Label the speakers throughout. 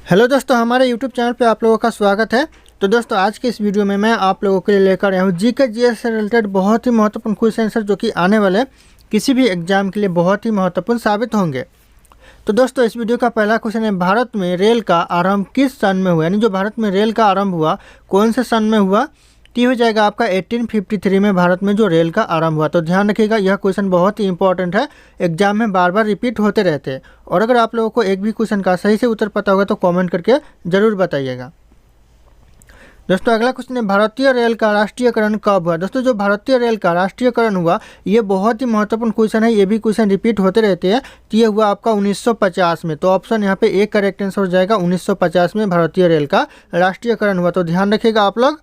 Speaker 1: Hello दोस्तों, हमारे YouTube channel पे आप लोगों का स्वागत है। तो दोस्तों, आज के इस वीडियो में मैं आप लोगों के लिए लेकर आया हूँ जीके जीएस से रिलेटेड बहुत ही महत्वपूर्ण क्वेश्चन आंसर जो कि आने वाले किसी भी एग्जाम के लिए बहुत ही महत्वपूर्ण साबित होंगे। तो दोस्तों, इस वीडियो का पहला क्वेश्चन है, भारत में रेल का आरंभ किस सन में हुआ, यानी जो भारत में रेल का आरंभ हुआ कौन से सन में हुआ। तो ये हो जाएगा आपका 1853 में भारत में जो रेल का आरंभ हुआ। तो ध्यान रखिएगा, यह क्वेश्चन बहुत ही इंपॉर्टेंट है, एग्जाम में बार बार रिपीट होते रहते हैं। और अगर आप लोगों को एक भी क्वेश्चन का सही से उत्तर पता होगा तो कमेंट करके ज़रूर बताइएगा। दोस्तों, अगला क्वेश्चन है, भारतीय रेल का राष्ट्रीयकरण कब हुआ। दोस्तों, जो भारतीय रेल का राष्ट्रीयकरण हुआ ये बहुत ही महत्वपूर्ण क्वेश्चन है, ये भी क्वेश्चन रिपीट होते रहते हैं। तो ये हुआ आपका 1950 में। तो ऑप्शन यहाँ पे एक करेक्ट आंसर हो जाएगा, 1950 में भारतीय रेल का राष्ट्रीयकरण हुआ। तो ध्यान रखिएगा आप लोग।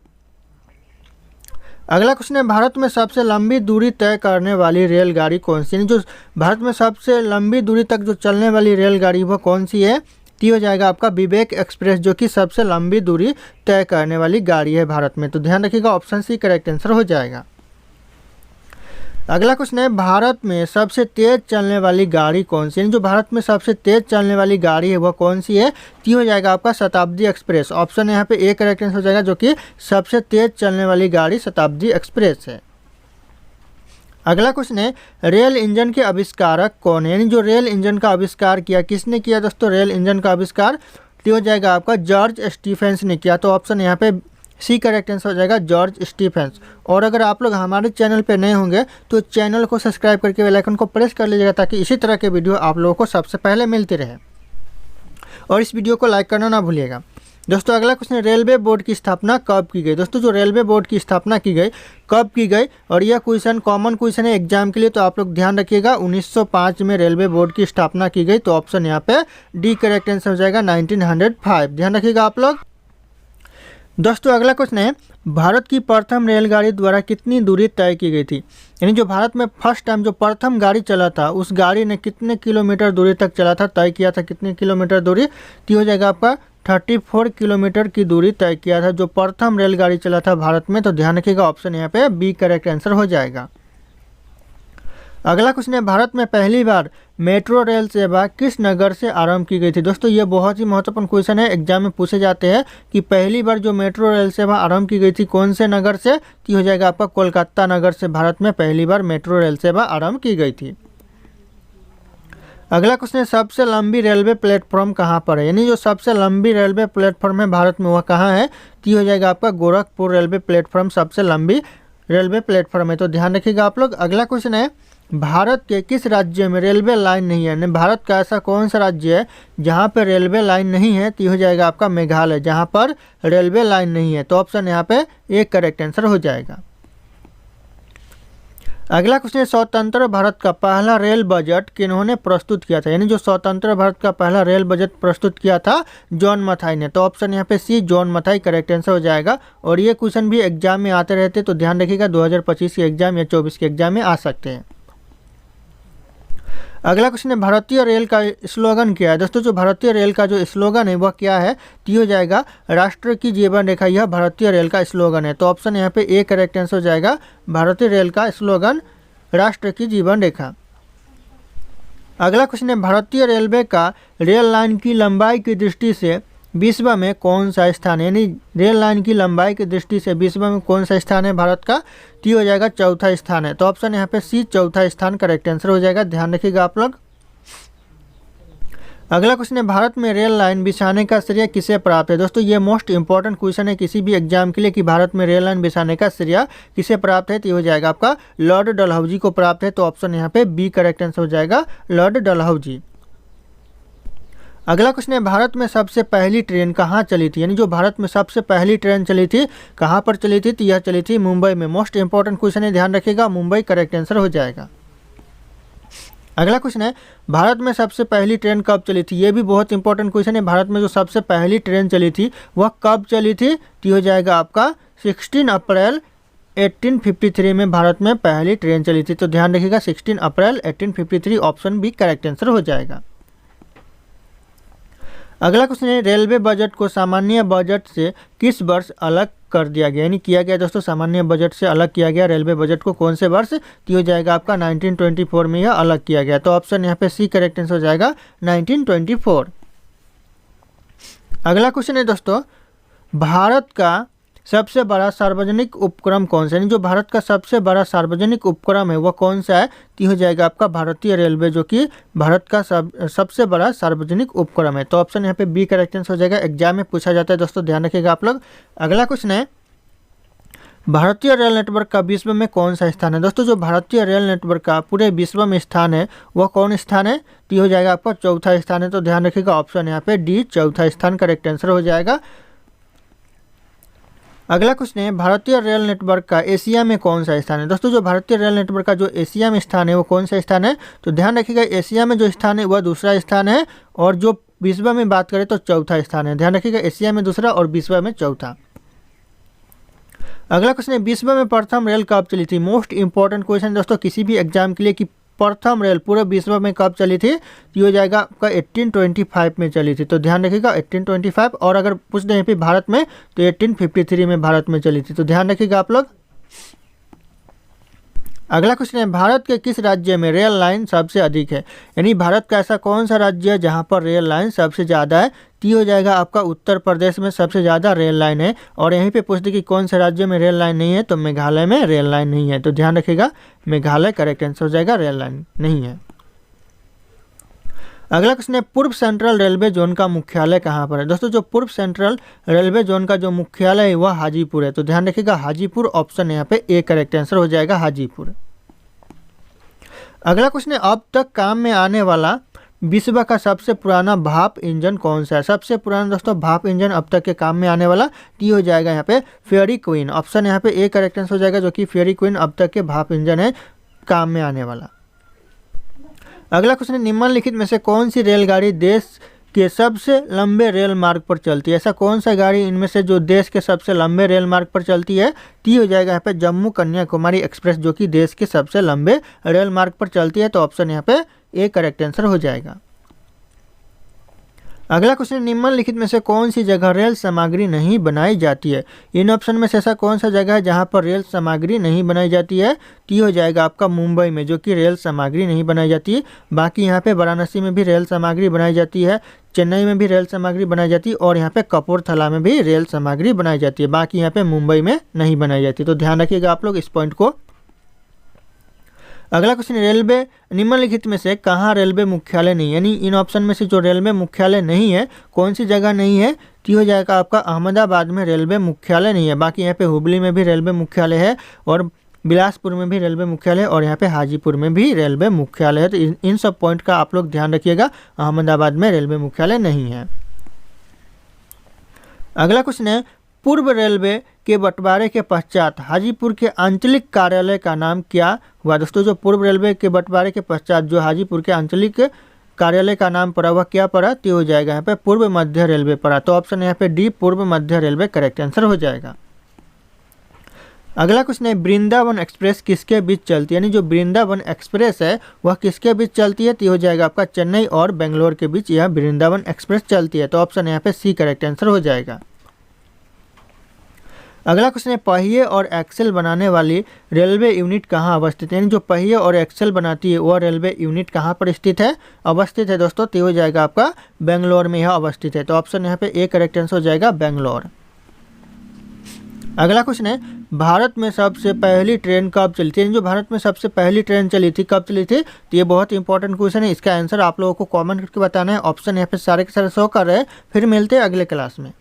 Speaker 1: अगला क्वेश्चन है, भारत में सबसे लंबी दूरी तय करने वाली रेलगाड़ी कौन सी है। जो भारत में सबसे लंबी दूरी तक जो चलने वाली रेलगाड़ी वो कौन सी है। तो हो जाएगा आपका विवेक एक्सप्रेस, जो कि सबसे लंबी दूरी तय करने वाली गाड़ी है भारत में। तो ध्यान रखिएगा, ऑप्शन सी करेक्ट आंसर हो जाएगा। अगला क्वेश्चन है, भारत में सबसे तेज चलने वाली गाड़ी कौन सी है। जो भारत में सबसे तेज चलने वाली गाड़ी है वह कौन सी है। तो हो जाएगा आपका शताब्दी एक्सप्रेस। ऑप्शन यहाँ पे ए करेक्ट आंसर हो जाएगा, जो कि सबसे तेज चलने वाली गाड़ी शताब्दी एक्सप्रेस है। अगला क्वेश्चन है, रेल इंजन के आविष्कारक कौन है, यानी जो रेल इंजन का आविष्कार किया किसने किया। दोस्तों, रेल इंजन का आविष्कार तो हो जाएगा आपका जॉर्ज स्टीफेंस ने किया। तो ऑप्शन यहाँ पे सी करेक्ट आंसर हो जाएगा, जॉर्ज स्टीफेंस। और अगर आप लोग हमारे चैनल पे नए होंगे तो चैनल को सब्सक्राइब करके बेल आइकन को प्रेस कर लीजिएगा, ताकि इसी तरह के वीडियो आप लोगों को सबसे पहले मिलती रहे। और इस वीडियो को लाइक करना ना भूलिएगा। दोस्तों, अगला क्वेश्चन है, रेलवे बोर्ड की स्थापना कब की गई। दोस्तों, जो रेलवे बोर्ड की स्थापना की गई कब की गई, और यह क्वेश्चन कॉमन क्वेश्चन है एग्जाम के लिए, तो आप लोग ध्यान रखिएगा। 1905 में रेलवे बोर्ड की स्थापना की गई। तो ऑप्शन यहाँ पे डी करेक्ट आंसर हो जाएगा, 1905। ध्यान रखिएगा आप लोग। दोस्तों, अगला क्वेश्चन है, भारत की प्रथम रेलगाड़ी द्वारा कितनी दूरी तय की गई थी, यानी जो भारत में फर्स्ट टाइम जो प्रथम गाड़ी चला था उस गाड़ी ने कितने किलोमीटर दूरी तक चला था, तय किया था कितने किलोमीटर दूरी। तो हो जाएगा आपका 34 किलोमीटर की दूरी तय किया था जो प्रथम रेलगाड़ी चला था भारत में। तो ध्यान रखिएगा, ऑप्शन यहाँ पे बी करेक्ट आंसर हो जाएगा। अगला क्वेश्चन है, भारत में पहली बार मेट्रो रेल सेवा किस नगर से आरंभ की गई थी। दोस्तों, ये बहुत ही महत्वपूर्ण क्वेश्चन है, एग्जाम में पूछे जाते हैं कि पहली बार जो मेट्रो रेल सेवा आरंभ की गई थी कौन से नगर से। तो हो जाएगा आपका कोलकाता नगर से भारत में पहली बार मेट्रो रेल सेवा आरंभ की गई थी। अगला क्वेश्चन है, सबसे लंबी रेलवे प्लेटफॉर्म कहाँ पर है, यानी जो सबसे लंबी रेलवे प्लेटफॉर्म है भारत में वह कहाँ है। तो हो जाएगा आपका गोरखपुर रेलवे प्लेटफॉर्म सबसे लंबी रेलवे प्लेटफॉर्म है। तो ध्यान रखिएगा आप लोग। अगला क्वेश्चन है, भारत के किस राज्य में रेलवे लाइन नहीं है, भारत का ऐसा कौन सा राज्य है जहाँ पर रेलवे लाइन नहीं है। तो हो जाएगा आपका मेघालय, जहाँ पर रेलवे लाइन नहीं है। तो ऑप्शन यहाँ पे एक करेक्ट आंसर हो जाएगा। अगला क्वेश्चन है, स्वतंत्र भारत का पहला रेल बजट किन्होंने प्रस्तुत किया था, यानी जो स्वतंत्र भारत का पहला रेल बजट प्रस्तुत किया था जॉन मथाई ने। तो ऑप्शन यहाँ पे सी जॉन मथाई करेक्ट आंसर हो जाएगा। और ये क्वेश्चन भी एग्जाम में आते रहते, तो ध्यान रखिएगा 2025 के एग्जाम या 24 के एग्जाम में आ सकते हैं। अगला क्वेश्चन है, भारतीय रेल का स्लोगन क्या है। दोस्तों, जो भारतीय रेल का जो स्लोगन है वह क्या है। तो हो जाएगा, राष्ट्र की जीवन रेखा, यह भारतीय रेल का स्लोगन है। तो ऑप्शन यहाँ पे ए करेक्ट आंसर हो जाएगा, भारतीय रेल का स्लोगन राष्ट्र की जीवन रेखा। अगला क्वेश्चन है, भारतीय रेलवे का रेल लाइन की लंबाई की दृष्टि से विश्व में कौन सा स्थान है, यानी रेल लाइन की लंबाई की दृष्टि से विश्व में कौन सा स्थान है भारत का। तो हो जाएगा चौथा स्थान है। तो ऑप्शन यहाँ पे सी चौथा स्थान करेक्ट आंसर हो जाएगा। ध्यान रखिएगा आप लोग। अगला क्वेश्चन है, भारत में रेल लाइन बिछाने का श्रेय किसे प्राप्त है। दोस्तों, ये मोस्ट इंपॉर्टेंट क्वेश्चन है किसी भी एग्जाम के लिए कि भारत में रेल लाइन बिछाने का श्रेय किसे प्राप्त है। तो हो जाएगा आपका लॉर्ड डलहौजी को प्राप्त है। तो ऑप्शन यहाँ पे बी करेक्ट आंसर हो जाएगा, लॉर्ड डलहौजी। अगला क्वेश्चन है, भारत में सबसे पहली ट्रेन कहाँ चली थी, यानी जो भारत में सबसे पहली ट्रेन चली थी कहाँ पर चली थी। तो यह चली थी मुंबई में। मोस्ट इंपॉर्टेंट क्वेश्चन है, ध्यान रखिएगा, मुंबई करेक्ट आंसर हो जाएगा। अगला क्वेश्चन है, भारत में सबसे पहली ट्रेन कब चली थी। ये भी बहुत इंपॉर्टेंट क्वेश्चन है, भारत में जो सबसे पहली ट्रेन चली थी वह कब चली थी। तो हो जाएगा आपका 16 अप्रैल 1853 में भारत में पहली ट्रेन चली थी। तो ध्यान रखिएगा, 16 अप्रैल 1853, ऑप्शन बी करेक्ट आंसर हो जाएगा। अगला क्वेश्चन है, रेलवे बजट को सामान्य बजट से किस वर्ष अलग कर दिया गया, यानी किया गया। दोस्तों, सामान्य बजट से अलग किया गया रेलवे बजट को कौन से वर्ष। तो हो जाएगा आपका 1924 में यह अलग किया गया। तो ऑप्शन यहाँ पे सी करेक्ट आंसर हो जाएगा, 1924। अगला क्वेश्चन है दोस्तों, भारत का सबसे बड़ा सार्वजनिक उपक्रम कौन सा है? जो भारत का सबसे बड़ा सार्वजनिक उपक्रम है वह कौन सा है? तो हो जाएगा आपका भारतीय रेलवे, जो कि भारत का सबसे बड़ा सार्वजनिक उपक्रम है। तो ऑप्शन यहाँ पे बी करेक्ट आंसर हो जाएगा। एग्जाम में पूछा जाता है दोस्तों, ध्यान रखिएगा आप लोग। अगला क्वेश्चन है, भारतीय रेल नेटवर्क का विश्व में कौन सा स्थान है? दोस्तों जो भारतीय रेल नेटवर्क का पूरे विश्व में स्थान है वह कौन स्थान है? तो हो जाएगा आपका चौथा स्थान है। तो ध्यान रखिएगा, ऑप्शन यहाँ पे डी चौथा स्थान करेक्ट आंसर हो जाएगा। अगला क्वेश्चन है, भारतीय रेल नेटवर्क का एशिया में कौन सा स्थान है? दोस्तों जो भारतीय रेल नेटवर्क का जो एशिया में स्थान है वो कौन सा स्थान है? तो ध्यान रखिएगा, एशिया में जो स्थान है वह दूसरा स्थान है, और जो विश्व में बात करें तो चौथा स्थान है। ध्यान रखिएगा, एशिया में दूसरा और विश्व में चौथा। अगला क्वेश्चन है, विश्व में प्रथम रेल कब चली थी? मोस्ट इंपॉर्टेंट क्वेश्चन दोस्तों किसी भी एग्जाम के लिए, कि प्रथम रेल पूरे विश्व में कब चली थी? ये हो जाएगा आपका 1825 में चली थी। तो ध्यान रखिएगा 1825, और अगर पूछ दें फिर भारत में तो 1853 में भारत में चली थी। तो ध्यान रखिएगा आप लोग। अगला क्वेश्चन है, भारत के किस राज्य में रेल लाइन सबसे अधिक है? यानी भारत का ऐसा कौन सा राज्य है जहां पर रेल लाइन सबसे ज़्यादा है? तो हो जाएगा आपका उत्तर प्रदेश में सबसे ज़्यादा रेल लाइन है। और यहीं पे पूछते कि कौन से राज्य में रेल लाइन नहीं है, तो मेघालय में रेल लाइन नहीं है। तो ध्यान रखिएगा, मेघालय करेक्ट आंसर हो जाएगा, रेल लाइन नहीं है। अगला क्वेश्चन है, पूर्व सेंट्रल रेलवे जोन का मुख्यालय कहाँ पर है? दोस्तों जो पूर्व सेंट्रल रेलवे जोन का जो मुख्यालय है वह हाजीपुर है। तो ध्यान रखिएगा, हाजीपुर ऑप्शन यहाँ पे ए करेक्ट आंसर हो जाएगा, हाजीपुर। अगला क्वेश्चन है, अब तक काम में आने वाला विश्व का सबसे पुराना भाप इंजन कौन सा है? सबसे पुराना दोस्तों भाप इंजन अब तक के काम में आने वाला टी हो जाएगा यहाँ पे फेयरी क्वीन। ऑप्शन यहाँ पे ए करेक्ट आंसर हो जाएगा, जो कि फेयरी क्वीन अब तक के भाप इंजन है काम में आने वाला। अगला क्वेश्चन है, निम्नलिखित में से कौन सी रेलगाड़ी देश के सबसे लंबे रेल मार्ग पर चलती है? ऐसा कौन सा गाड़ी इनमें से जो देश के सबसे लंबे रेल मार्ग पर चलती है? टी हो जाएगा यहाँ पे जम्मू कन्याकुमारी एक्सप्रेस, जो कि देश के सबसे लंबे रेल मार्ग पर चलती है। तो ऑप्शन यहाँ पे ए करेक्ट आंसर हो जाएगा। अगला क्वेश्चन, निम्नलिखित में से कौन सी जगह रेल सामग्री नहीं बनाई जाती है? इन ऑप्शन में से ऐसा कौन सा जगह है जहां पर रेल सामग्री नहीं बनाई जाती है? टी हो जाएगा आपका मुंबई में, जो कि रेल सामग्री नहीं बनाई जाती है। बाकी यहाँ पे वाराणसी में भी रेल सामग्री बनाई जाती है, चेन्नई में भी रेल सामग्री बनाई जाती है, और यहाँ पे कपूरथला में भी रेल सामग्री बनाई जाती है। बाकी यहाँ पे मुंबई में नहीं बनाई जाती। तो ध्यान रखिएगा आप लोग इस पॉइंट को। अगला क्वेश्चन, रेलवे निम्नलिखित में से कहाँ रेलवे मुख्यालय नहीं है? यानी इन ऑप्शन में से जो रेलवे मुख्यालय नहीं है कौन सी जगह नहीं है? तो हो जाएगा आपका अहमदाबाद में रेलवे मुख्यालय नहीं है। बाकी यहाँ पे हुबली में भी रेलवे मुख्यालय है, और बिलासपुर में भी रेलवे मुख्यालय है, और यहाँ पे हाजीपुर में भी रेलवे मुख्यालय है। तो इन सब पॉइंट का आप लोग ध्यान रखिएगा, अहमदाबाद में रेलवे मुख्यालय नहीं है। अगला क्वेश्चन है, पूर्व रेलवे के बंटवारे के पश्चात हाजीपुर के आंचलिक कार्यालय का नाम क्या हुआ? दोस्तों जो पूर्व रेलवे के बंटवारे के पश्चात जो हाजीपुर के आंचलिक कार्यालय का नाम पड़ा वह क्या पड़ा? तो हो जाएगा यहाँ पे पूर्व मध्य रेलवे पड़ा। तो ऑप्शन यहाँ पे डी पूर्व मध्य रेलवे करेक्ट आंसर हो जाएगा। अगला क्वेश्चन है, वृंदावन एक्सप्रेस किसके बीच चलती है? यानी जो वृंदावन एक्सप्रेस है वह किसके बीच चलती है? तो हो जाएगा आपका चेन्नई और बेंगलोर के बीच यह वृंदावन एक्सप्रेस चलती है। तो ऑप्शन यहाँ पे सी करेक्ट आंसर हो जाएगा। अगला क्वेश्चन है, पहिए और एक्सेल बनाने वाली रेलवे यूनिट कहाँ अवस्थित है? यानी जो पहिए और एक्सेल बनाती है वह रेलवे यूनिट कहाँ पर स्थित है? अवस्थित है दोस्तों, तो हो जाएगा आपका बेंगलोर में यह अवस्थित है। तो ऑप्शन यहाँ पे ए करेक्ट आंसर हो जाएगा, बेंगलोर। अगला क्वेश्चन है, भारत में सबसे पहली ट्रेन कब चली थी? जो भारत में सबसे पहली ट्रेन चली थी कब चली थी? तो ये बहुत इंपॉर्टेंट क्वेश्चन है, इसका आंसर आप लोगों को कमेंट करके बताना है। ऑप्शन यहाँ पे सारे के सारे शो कर रहे हैं। फिर मिलते हैं अगले क्लास में।